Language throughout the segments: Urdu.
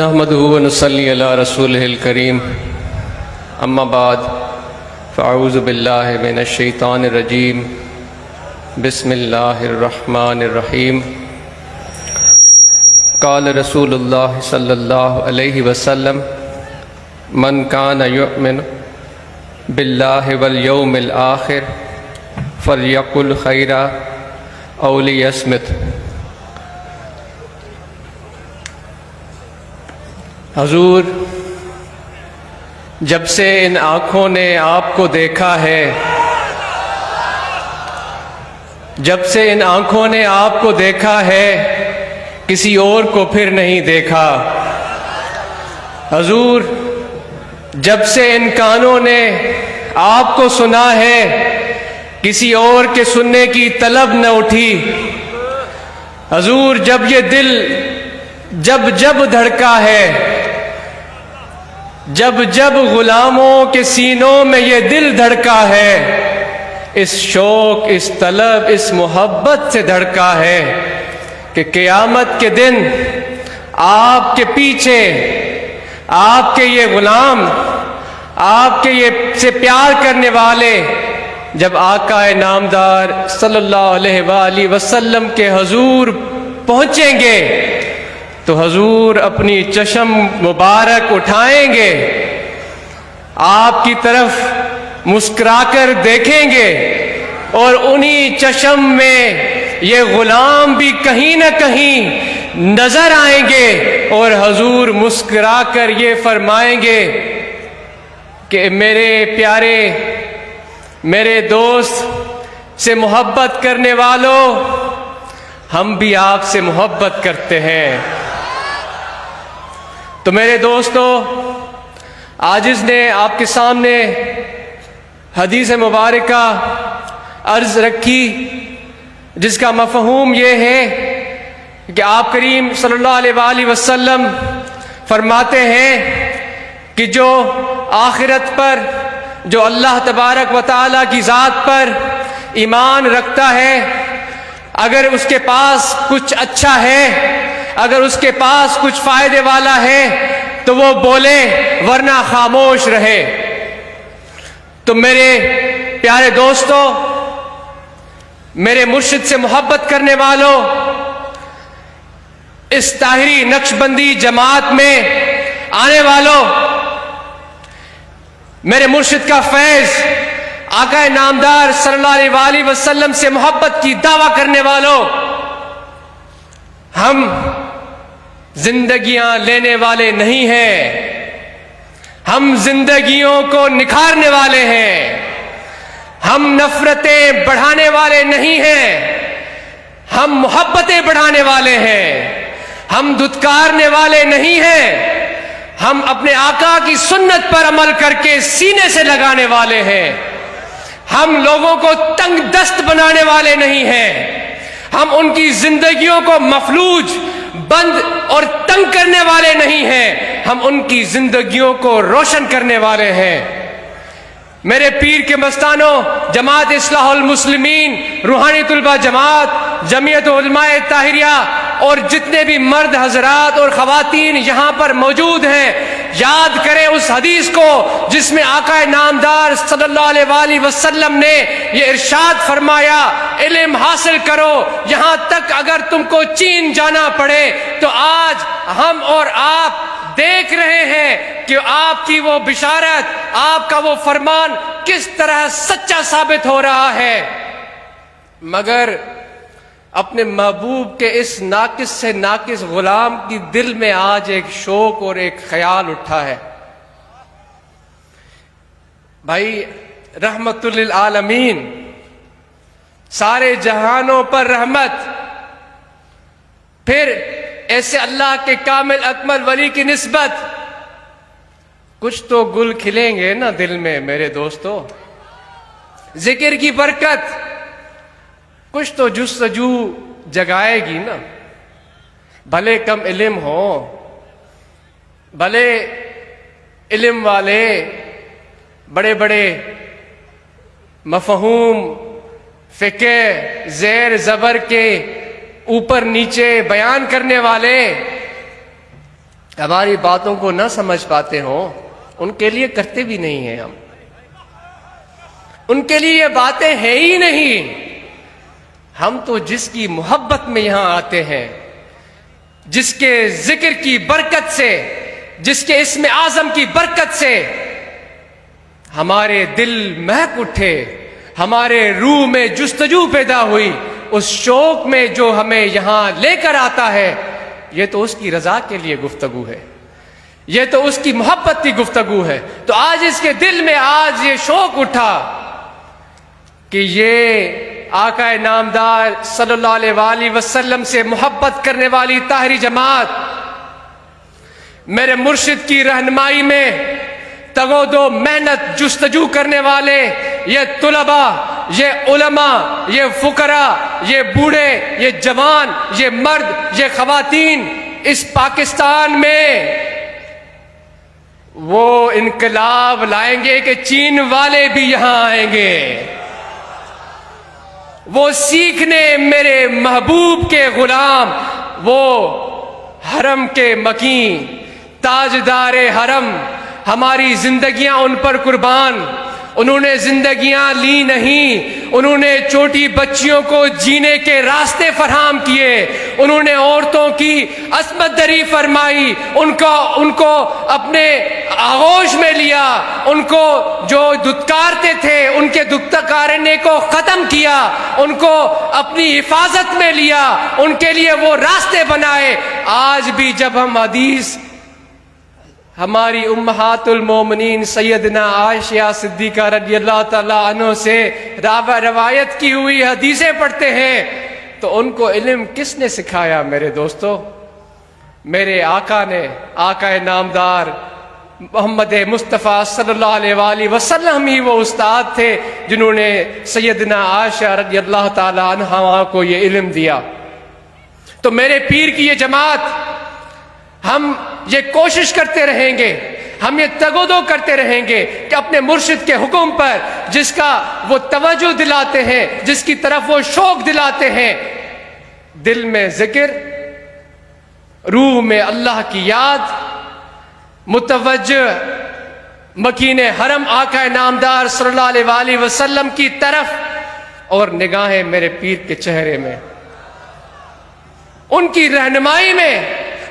نحمده ونصلي على رسوله الكريم اما بعد فاعوذ باللہ من الشیطان الرجیم بسم اللہ الرحمن الرحیم قال رسول اللہ صلی اللہ علیہ وسلم من کان یؤمن باللہ والیوم الآخر فلیقل خیرا او لیصمت۔ حضور، جب سے ان آنکھوں نے آپ کو دیکھا ہے، جب سے ان آنکھوں نے آپ کو دیکھا ہے، کسی اور کو پھر نہیں دیکھا۔ حضور، جب سے ان کانوں نے آپ کو سنا ہے، کسی اور کے سننے کی طلب نہ اٹھی۔ حضور، جب یہ دل جب دھڑکا ہے، جب غلاموں کے سینوں میں یہ دل دھڑکا ہے، اس شوق، اس طلب، اس محبت سے دھڑکا ہے کہ قیامت کے دن آپ کے پیچھے آپ کے یہ غلام، آپ کے یہ سے پیار کرنے والے جب آقا نامدار صلی اللہ علیہ وآلہ وسلم کے حضور پہنچیں گے تو حضور اپنی چشم مبارک اٹھائیں گے، آپ کی طرف مسکرا کر دیکھیں گے، اور انہی چشم میں یہ غلام بھی کہیں نہ کہیں نظر آئیں گے، اور حضور مسکرا کر یہ فرمائیں گے کہ میرے پیارے، میرے دوست سے محبت کرنے والوں، ہم بھی آپ سے محبت کرتے ہیں۔ تو میرے دوستو، آج اس نے آپ کے سامنے حدیث مبارکہ عرض رکھی، جس کا مفہوم یہ ہے کہ آپ کریم صلی اللہ علیہ وآلہ وسلم فرماتے ہیں کہ جو آخرت پر، جو اللہ تبارک و تعالیٰ کی ذات پر ایمان رکھتا ہے، اگر اس کے پاس کچھ اچھا ہے، اگر اس کے پاس کچھ فائدے والا ہے تو وہ بولے، ورنہ خاموش رہے۔ تو میرے پیارے دوستو، میرے مرشد سے محبت کرنے والوں، اس طاہری نقش بندی جماعت میں آنے والوں، میرے مرشد کا فیض، آقا نامدار صلی اللہ علیہ وآلہ وسلم سے محبت کی دعویٰ کرنے والوں، ہم زندگیاں لینے والے نہیں ہیں، ہم زندگیوں کو نکھارنے والے ہیں، ہم نفرتیں بڑھانے والے نہیں ہیں، ہم محبتیں بڑھانے والے ہیں، ہم دھتکارنے والے نہیں ہیں، ہم اپنے آقا کی سنت پر عمل کر کے سینے سے لگانے والے ہیں، ہم لوگوں کو تنگ دست بنانے والے نہیں ہیں، ہم ان کی زندگیوں کو مفلوج، بند اور تنگ کرنے والے نہیں ہیں، ہم ان کی زندگیوں کو روشن کرنے والے ہیں۔ میرے پیر کے مستانوں، جماعت اصلاح المسلمین، روحانی طلبہ جماعت، جمعیت علماء طاہریہ، اور جتنے بھی مرد حضرات اور خواتین یہاں پر موجود ہیں، یاد کریں اس حدیث کو جس میں آقا نامدار صلی اللہ علیہ وآلہ وسلم نے یہ ارشاد فرمایا، علم حاصل کرو یہاں تک اگر تم کو چین جانا پڑے۔ تو آج ہم اور آپ دیکھ رہے ہیں کہ آپ کی وہ بشارت، آپ کا وہ فرمان کس طرح سچا ثابت ہو رہا ہے، مگر اپنے محبوب کے اس ناقص سے ناقص غلام کی دل میں آج ایک شوق اور ایک خیال اٹھا ہے۔ بھائی، رحمت للعالمین، سارے جہانوں پر رحمت، پھر ایسے اللہ کے کامل اکمل ولی کی نسبت کچھ تو گل کھلیں گے نا دل میں میرے دوستو، ذکر کی برکت کچھ تو جستجو جگائے گی نا۔ بھلے کم علم ہو، بھلے علم والے بڑے بڑے مفہوم، فقہ، زیر زبر کے اوپر نیچے بیان کرنے والے، بھلے کم علم ہو، بھلے علم والے بڑے بڑے مفہوم، فقہ، زیر زبر کے اوپر نیچے بیان کرنے والے، ہم سب ہماری باتوں کو نہ سمجھ پاتے ہوں، ان کے لیے کرتے بھی نہیں ہیں ہم، ان کے لیے یہ باتیں ہیں ہی نہیں۔ ہم تو جس کی محبت میں یہاں آتے ہیں، جس کے ذکر کی برکت سے، جس کے اسم اعظم کی برکت سے ہمارے دل مہک اٹھے، ہمارے روح میں جستجو پیدا ہوئی، اس شوق میں جو ہمیں یہاں لے کر آتا ہے، یہ تو اس کی رضا کے لیے گفتگو ہے، یہ تو اس کی محبت کی گفتگو ہے۔ تو آج اس کے دل میں آج یہ شوق اٹھا کہ یہ آقا نامدار صلی اللہ علیہ وآلہ وسلم سے محبت کرنے والی طاہری جماعت، میرے مرشد کی رہنمائی میں تگ و دو محنت جستجو کرنے والے یہ طلباء، یہ علماء، یہ فقراء، یہ بوڑھے، یہ جوان، یہ مرد، یہ خواتین، اس پاکستان میں وہ انقلاب لائیں گے کہ چین والے بھی یہاں آئیں گے، وہ سیکھنے میرے محبوب کے غلام، وہ حرم کے مکین، تاجدار حرم، ہماری زندگیاں ان پر قربان، انہوں نے زندگیاں لی نہیں، انہوں نے چھوٹی بچیوں کو جینے کے راستے فراہم کیے، انہوں نے عورتوں کی عصمت دری فرمائی، ان کو اپنے آغوش میں لیا، ان کو جو دھتکارتے تھے ان کے دھتکارنے کو ختم کیا، ان کو اپنی حفاظت میں لیا، ان کے لیے وہ راستے بنائے۔ آج بھی جب ہم حدیث ہماری امہات المومنین سیدنا عائشہ صدیقہ رضی اللہ تعالی عنہ سے روایت کی ہوئی حدیثیں پڑھتے ہیں تو ان کو علم کس نے سکھایا؟ میرے دوستو، میرے آقا نے، آقا نامدار محمد مصطفیٰ صلی اللہ علیہ وآلہ وسلم ہی وہ استاد تھے جنہوں نے سیدنا عائشہ رضی اللہ تعالی عنہا کو یہ علم دیا۔ تو میرے پیر کی یہ جماعت، ہم یہ کوشش کرتے رہیں گے، ہم یہ تگ و دو کرتے رہیں گے کہ اپنے مرشد کے حکم پر جس کا وہ توجہ دلاتے ہیں، جس کی طرف وہ شوق دلاتے ہیں، دل میں ذکر، روح میں اللہ کی یاد، متوجہ مکین حرم آقا نامدار صلی اللہ علیہ وآلہ وسلم کی طرف، اور نگاہیں میرے پیر کے چہرے میں، ان کی رہنمائی میں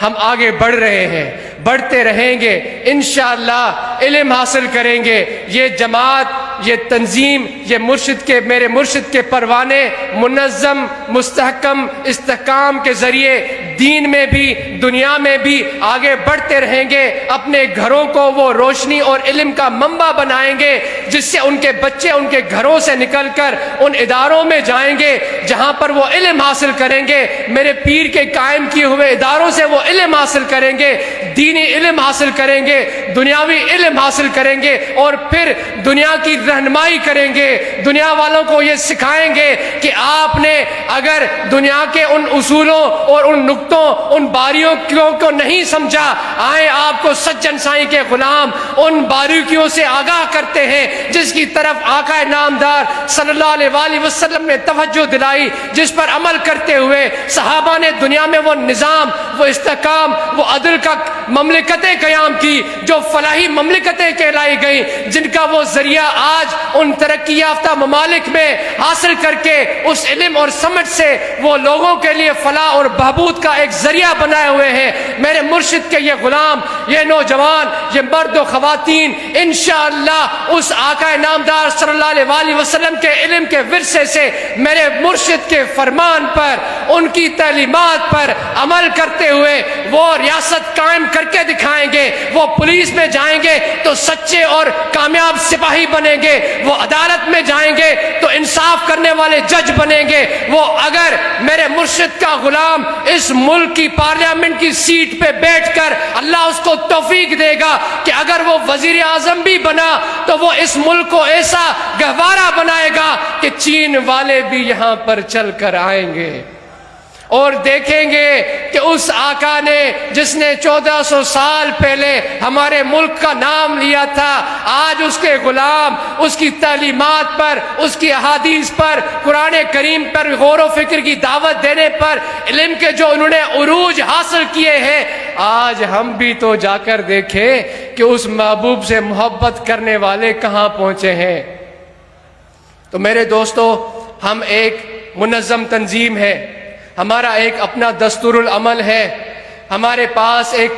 ہم آگے بڑھ رہے ہیں، بڑھتے رہیں گے، انشاءاللہ علم حاصل کریں گے۔ یہ جماعت، یہ تنظیم، یہ مرشد کے، میرے مرشد کے پروانے منظم، مستحکم استحکام کے ذریعے دین میں بھی دنیا میں بھی آگے بڑھتے رہیں گے۔ اپنے گھروں کو وہ روشنی اور علم کا منبع بنائیں گے جس سے ان کے بچے ان کے گھروں سے نکل کر ان اداروں میں جائیں گے جہاں پر وہ علم حاصل کریں گے، میرے پیر کے قائم کیے ہوئے اداروں سے وہ علم حاصل کریں گے، دینی علم حاصل کریں گے، دنیاوی علم حاصل کریں گے، اور پھر دنیا کی رہنمائی کریں گے، دنیا والوں کو یہ سکھائیں گے کہ آپ نے اگر دنیا کے ان اصولوں اور ان نقطوں، ان باریکیوں کو نہیں سمجھا، آئیں آپ کو سجن سائی کے غلام ان باریکیوں سے آگاہ کرتے ہیں جس کی طرف آقا نامدار صلی اللہ علیہ وآلہ وسلم نے توجہ دلائی، جس پر عمل کرتے ہوئے صحابہ نے دنیا میں وہ نظام، وہ استحکام، وہ عدل کا مملکتیں قیام کی جو فلاحی مملکتیں کہلائی گئیں، جن کا وہ ذریعہ آج ان ترقی یافتہ ممالک میں حاصل کر کے اس علم اور سمجھ سے وہ لوگوں کے لیے فلاح اور بہبود کا ایک ذریعہ بنائے ہوئے ہیں۔ میرے مرشد کے یہ غلام، یہ نوجوان، یہ مرد و خواتین انشاءاللہ اس آقا نامدار صلی اللہ علیہ وآلہ وسلم کے علم کے ورثے سے میرے مرشد کے فرمان پر، ان کی تعلیمات پر عمل کرتے ہوئے وہ ریاست قائم کر کے دکھائیں گے، وہ پولیس میں جائیں گے تو سچے اور کامیاب سپاہی بنیں گے، وہ عدالت میں جائیں گے تو انصاف کرنے والے جج بنیں گے، وہ اگر میرے مرشد کا غلام اس ملک کی پارلیمنٹ کی سیٹ پہ بیٹھ کر اللہ اس کو توفیق دے گا کہ اگر وہ وزیر اعظم بھی بنا تو وہ اس ملک کو ایسا گہوارہ بنائے گا کہ چین والے بھی یہاں پر چل کر آئیں گے۔ اور دیکھیں گے کہ اس آقا نے جس نے 1400 سال پہلے ہمارے ملک کا نام لیا تھا، آج اس کے غلام اس کی تعلیمات پر، اس کی احادیث پر، قرآن کریم پر غور و فکر کی دعوت دینے پر، علم کے جو انہوں نے عروج حاصل کیے ہیں، آج ہم بھی تو جا کر دیکھیں کہ اس محبوب سے محبت کرنے والے کہاں پہنچے ہیں۔ تو میرے دوستو، ہم ایک منظم تنظیم ہے، ہمارا ایک اپنا دستور العمل ہے، ہمارے پاس ایک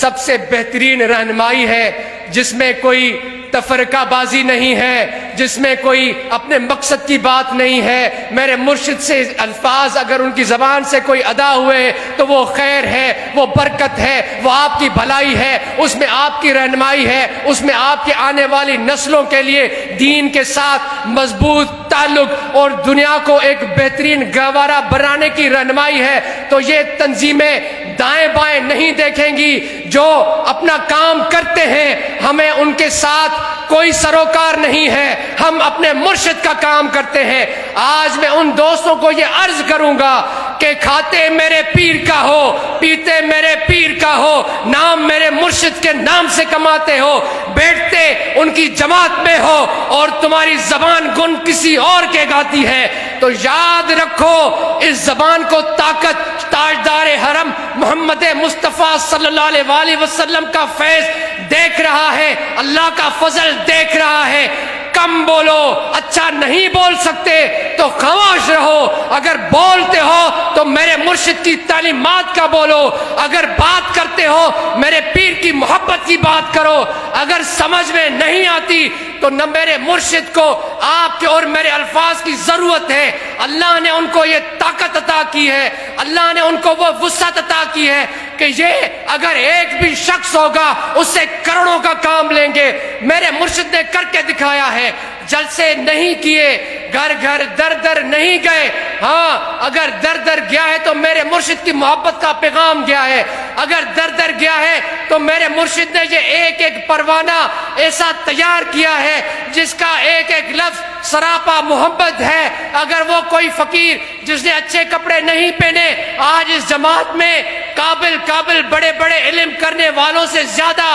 سب سے بہترین رہنمائی ہے جس میں کوئی تفرقہ بازی نہیں ہے، جس میں کوئی اپنے مقصد کی بات نہیں ہے۔ میرے مرشد سے الفاظ اگر ان کی زبان سے کوئی ادا ہوئے تو وہ خیر ہے، وہ برکت ہے، وہ آپ کی بھلائی ہے، اس میں آپ کی رہنمائی ہے، اس میں آپ کے آنے والی نسلوں کے لیے دین کے ساتھ مضبوط تعلق اور دنیا کو ایک بہترین گہوارہ بنانے کی رہنمائی ہے۔ تو یہ تنظیمیں دائیں بائیں نہیں دیکھیں گی، جو اپنا کام کرتے ہیں ہمیں ان کے ساتھ کوئی سروکار نہیں ہے، ہم اپنے مرشد کا کام کرتے ہیں۔ آج میں ان دوستوں کو یہ عرض کروں گا کہ کھاتے میرے پیر کا ہو، پیتے میرے پیر کا ہو، نام میرے مرشد کے نام سے کماتے ہو، بیٹھتے ان کی جماعت میں ہو اور تمہاری زبان گن کسی اور کے گاتی ہے، تو یاد رکھو اس زبان کو طاقت تاجدار حرم محمد مصطفیٰ صلی اللہ علیہ وآلہ وسلم کا فیض دیکھ رہا ہے، اللہ کا فضل دیکھ رہا ہے۔ کم بولو، اچھا نہیں بول سکتے تو خاموش رہو، اگر بولتے ہو تو میرے مرشد کی تعلیمات کا بولو، اگر بات کرتے ہو میرے پیر کی محبت کی بات کرو، اگر سمجھ میں نہیں آتی تو نہ میرے مرشد کو آپ کے اور میرے الفاظ کی ضرورت ہے۔ اللہ نے ان کو یہ طاقت عطا کی ہے، اللہ نے ان کو وہ وسعت عطا کی ہے کہ یہ اگر ایک بھی شخص ہوگا اس سے کروڑوں کا کام لیں گے۔ میرے مرشد نے کر کے دکھایا ہے، جلسے نہیں کیے، گھر گھر در در نہیں گئے، ہاں اگر در در گیا ہے تو میرے مرشد کی محبت کا پیغام گیا ہے، اگر در در گیا ہے تو میرے مرشد نے یہ ایک ایک پروانہ ایسا تیار کیا ہے جس کا ایک ایک لفظ سراپا محبت ہے۔ اگر وہ کوئی فقیر جس نے اچھے کپڑے نہیں پہنے آج اس جماعت میں قابل بڑے بڑے علم کرنے والوں سے زیادہ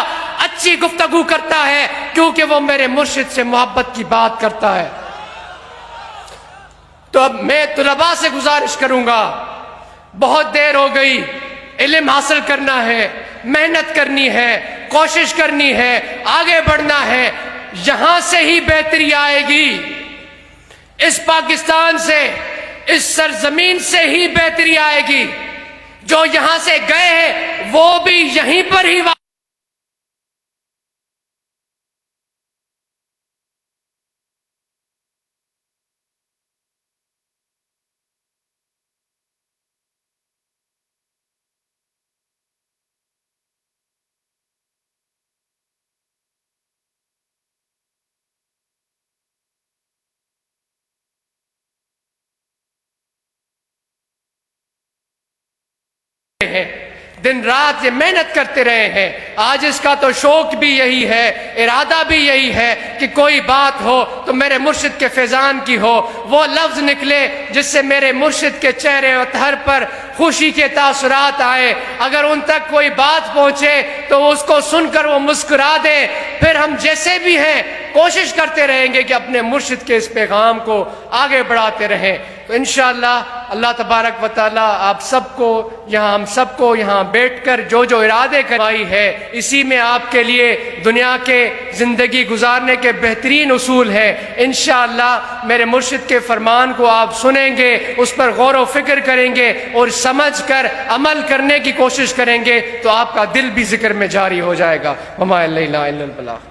اچھی گفتگو کرتا ہے، کیونکہ وہ میرے مرشد سے محبت کی بات کرتا ہے۔ تو اب میں طلباء سے گزارش کروں گا، بہت دیر ہو گئی، علم حاصل کرنا ہے، محنت کرنی ہے، کوشش کرنی ہے، آگے بڑھنا ہے، یہاں سے ہی بہتری آئے گی، اس پاکستان سے، اس سرزمین سے ہی بہتری آئے گی۔ جو یہاں سے گئے ہیں وہ بھی یہیں پر ہی ہیں، دن رات یہ محنت کرتے رہے ہیں۔ آج اس کا تو شوق بھی یہی ہے، ارادہ بھی یہی ہے کہ کوئی بات ہو تو میرے مرشد کے فیضان کی ہو، وہ لفظ نکلے جس سے میرے مرشد کے چہرے و طہر پر خوشی کے تاثرات آئے، اگر ان تک کوئی بات پہنچے تو اس کو سن کر وہ مسکرا دے۔ پھر ہم جیسے بھی ہیں کوشش کرتے رہیں گے کہ اپنے مرشد کے اس پیغام کو آگے بڑھاتے رہیں۔ تو انشاءاللہ اللہ تبارک و تعالیٰ آپ سب کو یہاں، ہم سب کو یہاں بیٹھ کر جو ارادے کروائی ہے، اسی میں آپ کے لیے دنیا کے زندگی گزارنے کے بہترین اصول ہیں۔ انشاءاللہ میرے مرشد کے فرمان کو آپ سنیں گے، اس پر غور و فکر کریں گے اور سمجھ کر عمل کرنے کی کوشش کریں گے تو آپ کا دل بھی ذکر میں جاری ہو جائے گا۔ وما علینا الا البلاغ۔